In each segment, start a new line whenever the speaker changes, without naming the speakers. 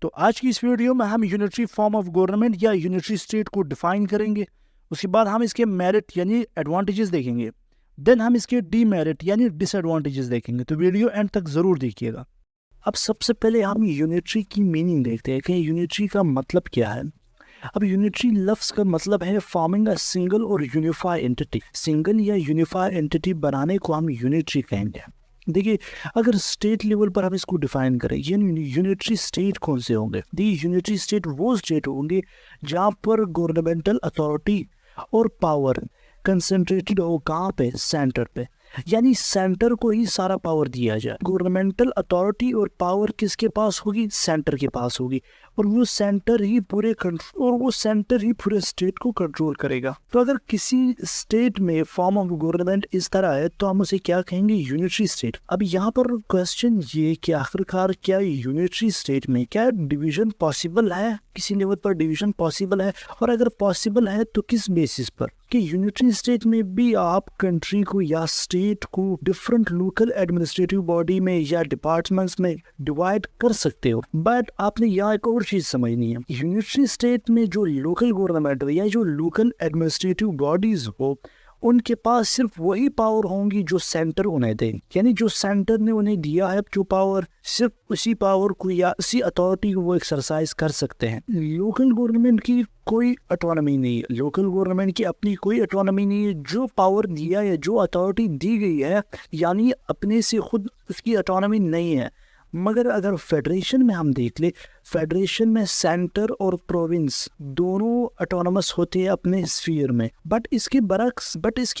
तो आज की इस वीडियो में हम यूनिटरी फॉर्म ऑफ गवर्नमेंट या यूनिटरी स्टेट को डिफाइन करेंगे। उसके बाद हम इसके मेरिट यानी एडवांटेजेस देखेंगे। देन हम इसके डीमेरिट यानी डिसएडवांटेजेस देखेंगे। तो वीडियो एंड तक ज़रूर देखिएगा। अब सबसे पहले हम यूनिटरी की मीनिंग देखते हैं कि यूनिटरी का मतलब क्या है। अब यूनिटरी लफ्ज़ का मतलब है फॉर्मिंग अ सिंगल और यूनिफाई एंटिटी। सिंगल या यूनिफाई एंटिटी बनाने को हम यूनिटरी कहेंगे। देखिए, अगर स्टेट लेवल पर हम इसको डिफाइन करें, यूनिटरी स्टेट कौन से होंगे? देखिए, यूनिटरी स्टेट वो स्टेट होंगे जहाँ पर गवर्नमेंटल अथॉरिटी और पावर कंसंट्रेटेड हो। कहाँ पे? सेंटर पे। यानी सेंटर को ही सारा पावर दिया जाए। गवर्नमेंटल अथॉरिटी और पावर किसके पास होगी? सेंटर के पास होगी। और वो सेंटर ही पूरे स्टेट को कंट्रोल करेगा। तो अगर किसी स्टेट में फॉर्म ऑफ गवर्नमेंट इस तरह है तो हम उसे क्या कहेंगे? Unitary state. अब यहाँ पर क्वेश्चन ये कि आखिरकार क्या यूनिटरी स्टेट में क्या डिवीजन पॉसिबल है? किसी लेवल पर डिवीजन पॉसिबल है? और अगर पॉसिबल है तो किस बेसिस पर? कि यूनिटरी स्टेट में भी आप कंट्री को या स्टेट को डिफरेंट लोकल एडमिनिस्ट्रेटिव बॉडी में या डिपार्टमेंट्स में डिवाइड कर सकते हो। बट आपने यहाँ एक और चीज समझनी है। यूनिटरी स्टेट में जो लोकल गवर्नमेंट हो या जो लोकल एडमिनिस्ट्रेटिव बॉडीज हो, उनके पास सिर्फ वही पावर होंगी जो सेंटर उन्हें दे। यानी जो सेंटर ने उन्हें दिया है जो पावर, सिर्फ उसी पावर को या उसी अथॉरिटी को वो एक्सरसाइज कर सकते हैं। लोकल गवर्नमेंट की कोई ऑटोनॉमी नहीं है। लोकल गवर्नमेंट की अपनी कोई ऑटोनॉमी नहीं है। जो पावर दिया है, जो अथॉरिटी दी गई है, यानी अपने से खुद उसकी ऑटोनॉमी नहीं है। मगर अगर फेडरेशन में हम देख ले, फेडरेशन में सेंटर और प्रोविंस दोनों ऑटोनमस होते हैं अपने स्फीयर में। बट इसके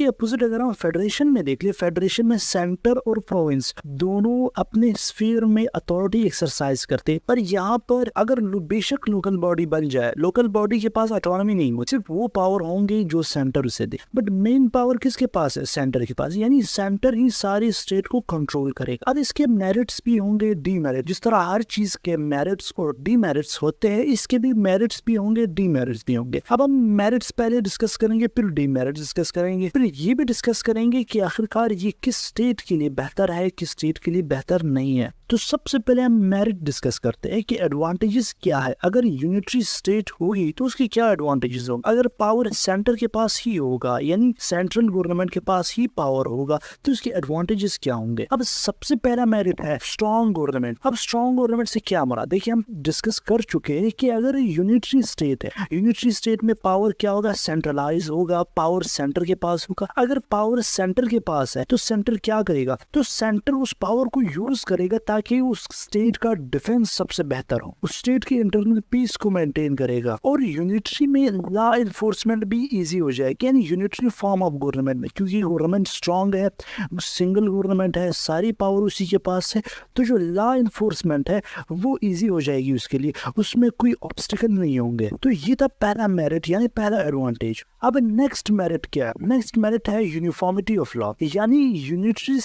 अपोजिट अगर हम फेडरेशन में देख ले, फेडरेशन में सेंटर और प्रोविंस दोनों अपने स्फीयर में अथॉरिटी एक्सरसाइज करते हैं। पर यहाँ पर अगर बेशक लोकल बॉडी बन जाए, लोकल बॉडी के पास ऑटोनॉमी नहीं हो, सिर्फ वो पावर होंगे जो सेंटर उसे दे। बट मेन पावर किसके पास है? सेंटर के पास। यानी सेंटर ही सारी स्टेट को कंट्रोल करेगा। अब इसके मेरिट्स भी होंगे, डीमेरिट। जिस तरह हर चीज के मेरिट्स और डीमेरिट्स होते हैं, इसके भी मेरिट्स भी होंगे, डीमेरिट्स भी होंगे। अब हम मेरिट्स पहले डिस्कस करेंगे, फिर डीमेरिट्स डिस्कस करेंगे, फिर ये भी डिस्कस करेंगे कि आखिरकार ये किस स्टेट के लिए बेहतर है, किस स्टेट के लिए बेहतर नहीं है। तो सबसे पहले हम मेरिट डिस्कस करते हैं कि एडवांटेजेस क्या है। अगर यूनिटरी स्टेट होगी तो उसकी क्या एडवांटेजेस होंगे? अगर पावर सेंटर के पास ही होगा, यानी सेंट्रल गवर्नमेंट के पास ही पावर होगा, तो उसके एडवांटेजेस क्या होंगे? अब सबसे पहला मेरिट है स्ट्रॉन्ग गवर्नमेंट। अब स्ट्रॉन्ग गवर्नमेंट से क्या मुराद? देखिए, हम डिस्कस कर चुके हैं कि अगर यूनिटरी स्टेट है, यूनिटरी स्टेट में पावर क्या होगा? सेंट्रलाइज होगा, पावर सेंटर के पास होगा। अगर पावर सेंटर के पास है तो सेंटर क्या करेगा? तो सेंटर उस पावर को यूज करेगा ताकि उस स्टेट का डिफेंस सबसे बेहतर हो, उस स्टेट की इंटरनल पीस को मेंटेन करेगा। और यूनिटरी में लॉ इन्फोर्समेंट भी इजी हो जाएगी। यानी यूनिटरी फॉर्म ऑफ गवर्नमेंट में, क्योंकि गवर्नमेंट स्ट्रांग है, सिंगल गवर्नमेंट है, सारी पावर उसी के पास है, तो जो लॉ इन्फोर्समेंट है वो इजी हो जाएगी उसके लिए, उसमें कोई ऑब्स्टिकल नहीं होंगे। तो ये था पहला मेरिट यानी पहला एडवांटेज। अब नेक्स्ट मेरिट क्या है? नेक्स्ट मेरिट है यूनिफॉर्मिटी ऑफ लॉ। यानी यूनिटरी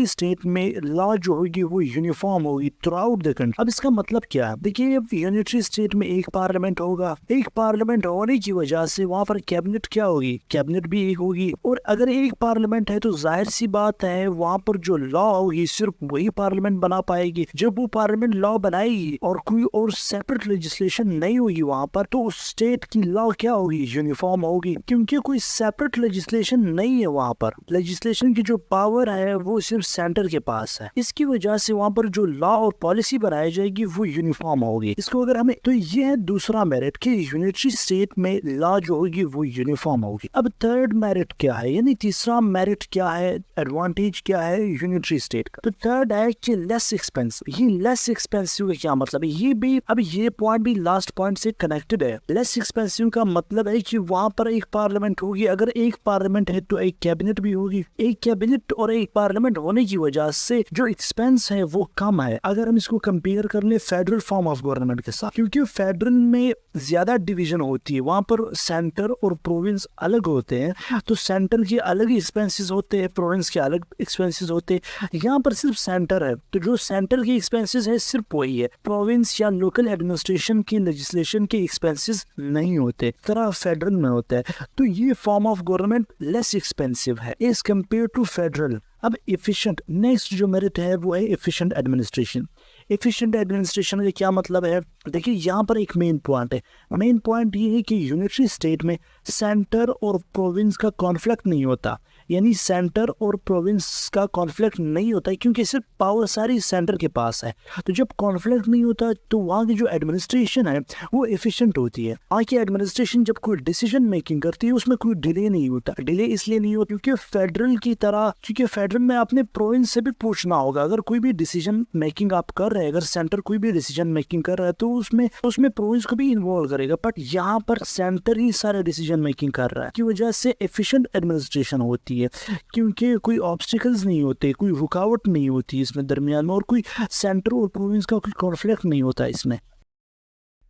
स्टेट में लॉ जो होगी वो यूनिफॉर्म होगी थ्रू आउट द कंट्री। अब इसका मतलब क्या है? देखिए, यूनिटरी स्टेट में एक पार्लियामेंट होगा, एक पार्लियामेंट होने की वजह से वहां पर कैबिनेट क्या होगी? कैबिनेट भी एक होगी। और अगर एक पार्लियामेंट है तो जाहिर सी बात है वहां पर जो लॉ होगी सिर्फ वही पार्लियामेंट बना पाएगी। जब वो पार्लियामेंट लॉ बनाएगी और कोई और सेपरेट लेजिस्लेशन नहीं होगी वहां पर, तो उस स्टेट की लॉ क्या होगी? यूनिफॉर्म होगी, क्योंकि कोई सेपरेट लेजिस्लेशन नहीं है वहां पर। लेजिस्लेशन की जो पावर है वो सिर्फ सेंटर के पास है। इसकी वजह से वहां पर जो लॉ और पॉलिसी बनाई जाएगी वो यूनिफॉर्म होगी। इसको अगर हमें, तो ये है दूसरा मेरिट कि यूनिटरी स्टेट में लॉ जो होगी वो यूनिफॉर्म होगी। अब थर्ड मेरिट क्या है, यानी तीसरा मेरिट क्या है, एडवांटेज क्या है यूनिटरी स्टेट का? तो थर्ड है कि लेस एक्सपेंसिव। ये लेस एक्सपेंसिव का क्या मतलब है? ये भी, अब ये पॉइंट भी लास्ट पॉइंट से कनेक्टेड है। लेस एक्सपेंसिव का मतलब है कि वहां पर एक पार्लियामेंट होगी। अगर एक पार्लियामेंट है तो एक कैबिनेट भी होगी। एक कैबिनेट और एक पार्लियामेंट होने की वजह से जो एक्सपेंस है वो कम है अगर हम इसको कंपेयर कर ले फेडरल फॉर्म ऑफ गवर्नमेंट के साथ। क्योंकि फेडरल में ज्यादा डिवीजन होती है, वहां पर सेंटर और प्रोविंस अलग होते हैं, तो सेंटर के अलग एक्सपेंसेस होते हैं, प्रोविंस के अलग एक्सपेंसेस होते हैं। यहाँ पर सिर्फ सेंटर है, तो जो सेंटर के एक्सपेंसेस है सिर्फ वही है। प्रोविंस या लोकल एडमिनिस्ट्रेशन के लेजिस्लेशन के एक्सपेंसेस नहीं होते, तरह फेडरल में होता है। तो ये form of government less expensive है एज कम्पेयर टू फेडरल। अब एफिशिएंट, नेक्स्ट जो मेरिट है वो है एफिशिएंट एडमिनिस्ट्रेशन। एफिशिएंट एडमिनिस्ट्रेशन का क्या मतलब है? देखिए यहाँ पर एक मेन पॉइंट है। मेन पॉइंट ये है कि यूनिटरी स्टेट में सेंटर और प्रोविंस का कॉन्फ्लिक्ट नहीं होता, यानी सेंटर और प्रोविंस का कॉन्फ्लिक्ट नहीं होता है, क्योंकि सिर्फ पावर सारी सेंटर के पास है। तो जब कॉन्फ्लिक्ट नहीं होता तो वहाँ की जो एडमिनिस्ट्रेशन है वो एफिशिएंट होती है। वहाँ की एडमिनिस्ट्रेशन जब कोई डिसीजन मेकिंग करती है उसमें कोई डिले नहीं होता। डिले इसलिए नहीं होता क्योंकि फेडरल की तरह, क्योंकि फेडरल में आपने प्रोविंस से भी पूछना होगा। अगर कोई भी डिसीजन मेकिंग आप कर रहे हैं, अगर सेंटर कोई भी डिसीजन मेकिंग कर रहा है तो उसमें प्रोविंस को भी इन्वॉल्व करेगा, बट यहाँ पर सेंटर ही सारा डिसीजन मेकिंग कर रहा है, की वजह से एफिशिएंट एडमिनिस्ट्रेशन होती है, क्योंकि कोई ऑब्स्टिकल्स नहीं होते, कोई रुकावट नहीं होती इसमें दरमियान में, और कोई सेंटर और प्रोविंस का कोई कॉन्फ्लिक्ट नहीं होता इसमें।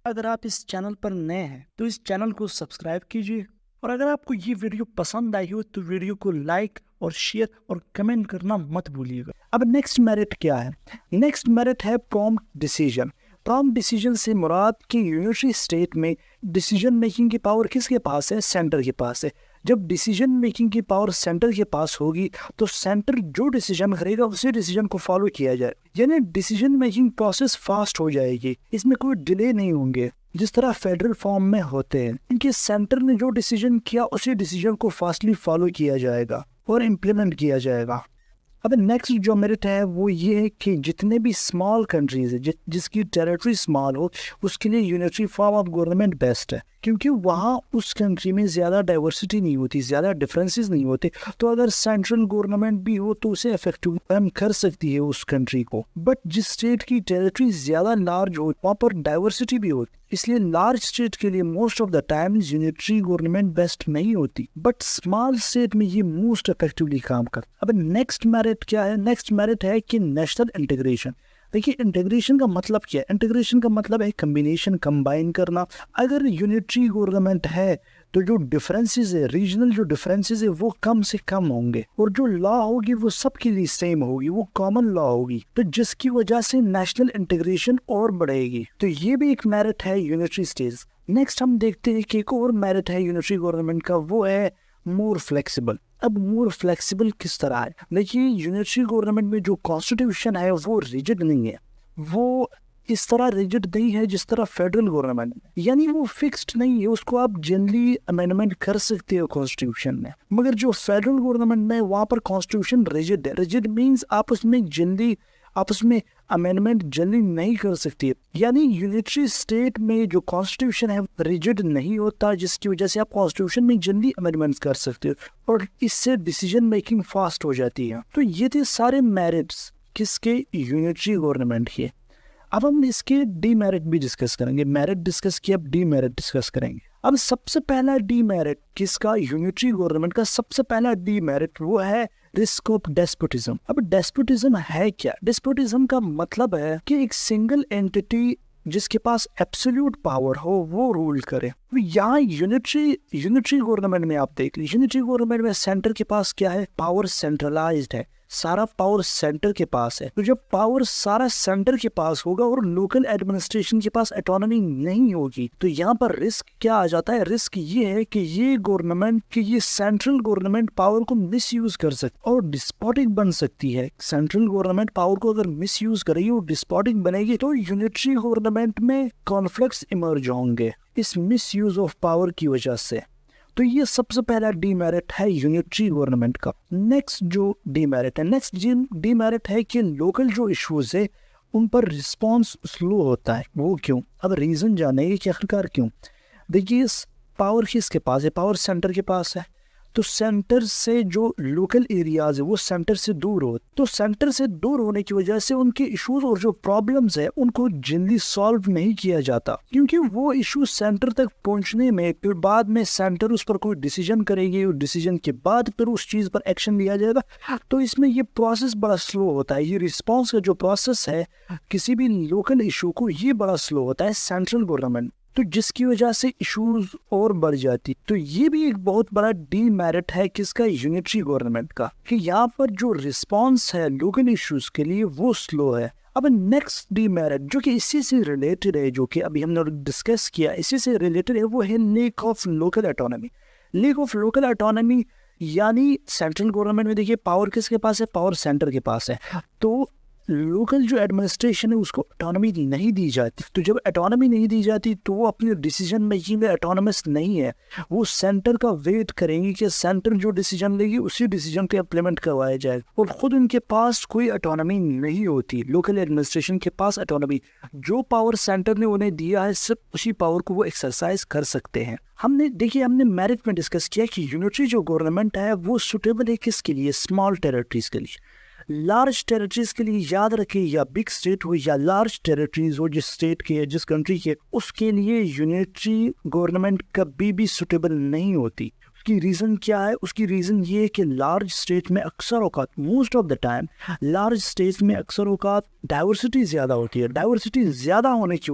अगर आप इस चैनल पर नए हैं तो इस चैनल को सब्सक्राइब कीजिए, और अगर आपको ये वीडियो पसंद आई हो तो वीडियो को लाइक और शेयर और कमेंट करना मत भूलिएगा। अब नेक्स्ट मेरिट क्या है? नेक्स्ट मेरिट है प्रॉम्प्ट डिसीजन। प्रॉम्प्ट डिसीजन से मुराद कि यूनिटरी स्टेट में डिसीजन मेकिंग की पावर किसके पास है? सेंटर के पास है। जब डिसीजन मेकिंग की पावर सेंटर के पास होगी तो सेंटर जो डिसीजन करेगा उसी डिसीजन को फॉलो किया जाए, यानी डिसीजन मेकिंग प्रोसेस फास्ट हो जाएगी, इसमें कोई डिले नहीं होंगे जिस तरह फेडरल फॉर्म में होते हैं। इनके सेंटर ने जो डिसीजन किया उसी डिसीजन को फास्टली फॉलो किया जाएगा और इम्प्लीमेंट किया जाएगा। अब नेक्स्ट जो मेरिट है वो ये है कि जितने भी स्मॉल कंट्रीज है, जिसकी टेरिटरी स्मॉल हो, उसके लिए unitary form of government best है, क्योंकि वहाँ उस कंट्री में ज़्यादा डाइवर्सिटी नहीं होती, ज़्यादा डिफरेंसेस नहीं होते। तो अगर सेंट्रल गवर्नमेंट भी हो तो उसे इफेक्टिव कर सकती है उस कंट्री को। बट जिस स्टेट की टेरिटरी ज़्यादा लार्ज हो वहाँ पर डाइवर्सिटी भी होती, इसलिए लार्ज स्टेट के लिए most of the time unitary government best नहीं होती, बट स्मॉल स्टेट में ये मोस्ट इफेक्टिवली काम कर। अब नेक्स्ट मेरिट क्या है? नेक्स्ट मेरिट है कि नेशनल इंटीग्रेशन। देखिए इंटीग्रेशन का मतलब क्या है? इंटीग्रेशन का मतलब है कम्बिनेशन, कंबाइन करना। अगर यूनिटरी गवर्नमेंट है तो जो डिफरेंसेस है, रीजनल जो डिफरेंसेस है वो कम से कम होंगे, और जो लॉ होगी वो सबके लिए सेम होगी, वो कॉमन लॉ होगी, तो जिसकी वजह से नेशनल इंटीग्रेशन और बढ़ेगी। तो ये भी एक मेरिट है यूनिटरी स्टेट्स। नेक्स्ट हम देखते हैं कि एक और मेरिट है यूनिटरी गवर्नमेंट का, वो है मोर फ्लेक्सिबल। अब मोर फ्लेक्सिबल किस तरह है? देखिए यूनिटरी गवर्नमेंट में जो कॉन्स्टिट्यूशन है वो रिजिड नहीं है, वो इस तरह रिजिड नहीं है जिस तरह फेडरल गवर्नमेंट, यानी वो फिक्स्ड नहीं है, उसको आप जनरली अमेंडमेंट कर सकते हो कॉन्स्टिट्यूशन में। मगर जो फेडरल गवर्नमेंट में वहाँ पर कॉन्स्टिट्यूशन रिजिड है। रिजिड मीन्स आप उसमें अमेंडमेंट जनरली नहीं कर सकती, यानी यूनिटरी स्टेट में जो कॉन्स्टिट्यूशन है रिजिड नहीं होता, जिसकी वजह से आप कॉन्स्टिट्यूशन में जनरली अमेंडमेंट्स कर सकते हो और इससे डिसीजन मेकिंग फास्ट हो जाती है। तो ये थे सारे मेरिट्स किसके? यूनिटरी गवर्नमेंट के। अब हम इसके डीमेरिट भी डिस्कस करेंगे। मेरिट डिस्कस किया, अब डीमेरिट डिस्कस करेंगे। अब सबसे पहला डीमेरिट किसका? यूनिटरी गवर्नमेंट का सबसे पहला डीमेरिट वो है रिस्क ऑफ डेस्पोटिज्म। अब डेस्पोटिज्म है क्या? डेस्पोटिज्म का मतलब है कि एक सिंगल एंटिटी जिसके पास एब्सोल्यूट पावर हो वो रूल करे। यहाँ यूनिटरी गवर्नमेंट में आप देख लीजिए, यूनिटरी गवर्नमेंट में सेंटर के पास क्या है? पावर सेंट्रलाइज्ड है, सारा पावर सेंटर के पास है। तो जब पावर सारा सेंटर के पास होगा और लोकल एडमिनिस्ट्रेशन के पास ऑटोनॉमी नहीं होगी, तो यहाँ पर रिस्क क्या आ जाता है? रिस्क ये है कि ये सेंट्रल गवर्नमेंट पावर को मिसयूज कर सकती और डिस्पोटिक बन सकती है। सेंट्रल गवर्नमेंट पावर को अगर मिसयूज करेगी और डिस्पोटिक बनेगी तो यूनिटरी गवर्नमेंट में कॉन्फ्लिक्ट्स इमर्ज होंगे इस मिसयूज ऑफ पावर की वजह से। तो ये सबसे पहला डीमेरिट है यूनिटरी गवर्नमेंट का। नेक्स्ट जो डीमेरिट है कि लोकल जो इश्यूज है उन पर रिस्पांस स्लो होता है। वो क्यों? अब रीजन जानेंगे कि आखिरकार क्यों। देखिए पावर किसके पास है? पावर सेंटर के पास है, तो सेंटर से जो लोकल एरियाज है वो सेंटर से दूर हो, तो सेंटर से दूर होने की वजह से उनके इश्यूज और जो प्रॉब्लम्स है उनको जल्दी सॉल्व नहीं किया जाता, क्योंकि वो इशू सेंटर तक पहुंचने में फिर बाद में सेंटर उस पर कोई डिसीजन करेगी और डिसीजन के बाद फिर उस चीज पर एक्शन लिया जाएगा। तो इसमें ये प्रोसेस बड़ा स्लो होता है। ये रिस्पॉन्स का जो प्रोसेस है किसी भी लोकल इशू को, ये बड़ा स्लो होता है सेंट्रल गवर्नमेंट, तो जिसकी वजह से इश्यूज और बढ़ जाती। तो ये भी एक बहुत बड़ा डीमेरिट है किसका? यूनिटरी गवर्नमेंट का, कि यहाँ पर जो रिस्पांस है लोकल इश्यूज के लिए वो स्लो है। अब नेक्स्ट डीमेरिट जो कि इसी से रिलेटेड है, जो कि अभी हमने डिस्कस किया, इसी से रिलेटेड है, वो है lack of local autonomy. Lack of local autonomy यानी सेंट्रल गवर्नमेंट में देखिए पावर किसके पास है? पावर सेंटर के पास है। तो लोकल जो एडमिनिस्ट्रेशन है उसको ऑटोनॉमी नहीं दी जाती। तो जब ऑटोनॉमी नहीं दी जाती तो वो अपने डिसीजन मेकिंग में ऑटोनमस नहीं है। वो सेंटर का वेट करेंगे कि सेंटर जो डिसीजन लेगी उसी डिसीजन को इम्प्लीमेंट करवाया जाए, और ख़ुद उनके पास कोई ऑटोनॉमी नहीं होती। लोकल एडमिनिस्ट्रेशन के पास ऑटोनॉमी, जो पावर सेंटर ने उन्हें दिया है सिर्फ उसी पावर को वो एक्सरसाइज कर सकते हैं। हमने मेरिट में डिस्कस किया कि यूनिटरी जो गवर्नमेंट है वो सुटेबल है किसके लिए, स्मॉल टेरिटरीज के लिए। लार्ज टेरिटरीज के लिए याद रखें, या बिग स्टेट हो या लार्ज टेरिटरीज हो, जिस स्टेट के जिस कंट्री के, उसके लिए यूनिटरी गवर्नमेंट कभी भी सुटेबल नहीं होती। उसकी रीज़न क्या है? उसकी रीज़न ये है कि लार्ज स्टेट में अक्सर औकात, most of the time large state में अक्सर औकात डाइवर्सिटी ज़्यादा होती है। डाइवर्सिटी ज़्यादा होने की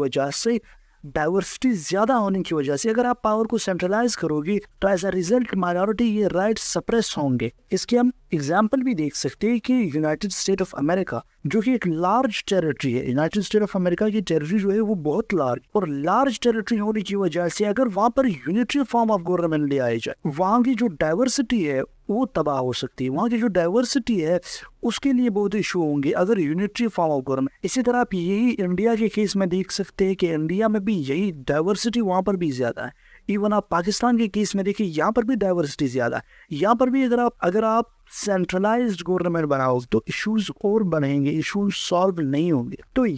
वजह से अगर आप पावर को सेंट्रलाइज करोगे तो एज अ रिजल्ट माइनॉरिटी ये राइट सप्रेस होंगे। इसके हम एग्जाम्पल भी देख सकते हैं कि यूनाइटेड स्टेट ऑफ अमेरिका जो कि एक लार्ज टेरिटरी है, यूनाइटेड स्टेट ऑफ अमेरिका की टेरिटरी जो है वो बहुत लार्ज, और लार्ज टेरिटरी होने की वजह से अगर वहाँ पर यूनिटरी फॉर्म ऑफ गवर्नमेंट ले आई जाए, वहाँ की जो डाइवर्सिटी है वो तबाह हो सकती है। वहाँ की जो डाइवर्सिटी है उसके लिए बहुत इशू होंगे अगर यूनिटरी फॉर्म ऑफ गवर्नमेंट। इसी तरह आप यही इंडिया के केस में देख सकते हैं कि इंडिया में भी यही डाइवर्सिटी वहाँ पर भी ज़्यादा है। इवन आप पाकिस्तान के केस में देखिए, यहाँ पर भी डाइवर्सिटी ज़्यादा है। यहाँ पर भी अगर आप सेंट्रलाइज्ड गवर्नमेंट बनाओ तो इश्यूज और बढ़ेंगे, इश्यूज सॉल्व नहीं होंगे। तो